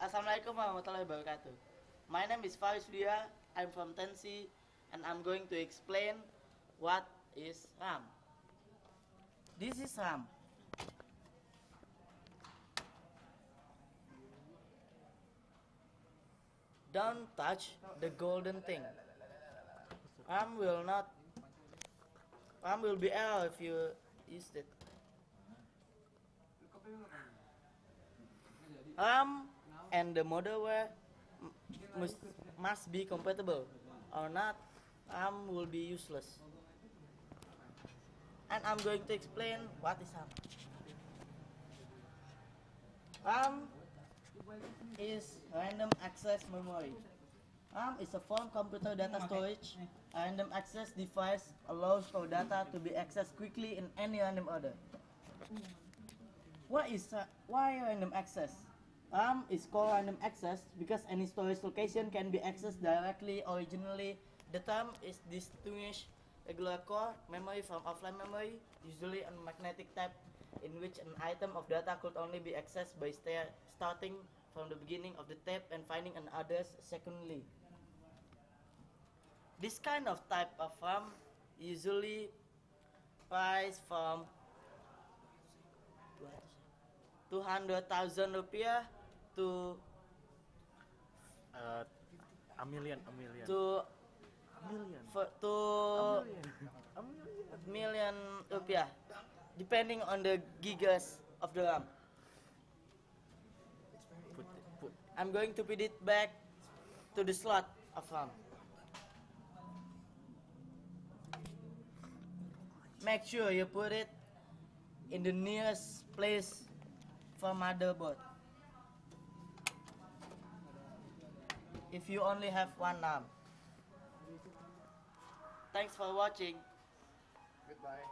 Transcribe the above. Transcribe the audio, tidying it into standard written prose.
Assalamualaikum warahmatullahi wabarakatuh. My name is Fachry. I'm from Tensi, and I'm going to explain what is RAM. This is RAM. Don't touch the golden thing. RAM will be error if you use it. RAM and the motherware must be compatible, or not RAM will be useless. And I'm going to explain what is RAM. RAM is random access memory. RAM is a form computer data storage. A random access device allows for data to be accessed quickly in any random order. Why random access? RAM is called random access because any storage location can be accessed directly. Originally, the term is distinguished regular core memory from offline memory, usually a magnetic type, in which an item of data could only be accessed by starting from the beginning of the tape and finding another secondly. This kind of type of RAM usually priced from 200,000 rupiah to a million to million rupiah, depending on the gigas of the RAM. I'm going to put it back to the slot of RAM. Make sure you put it in the nearest place for motherboard. If you only have one RAM. Thanks for watching. Goodbye.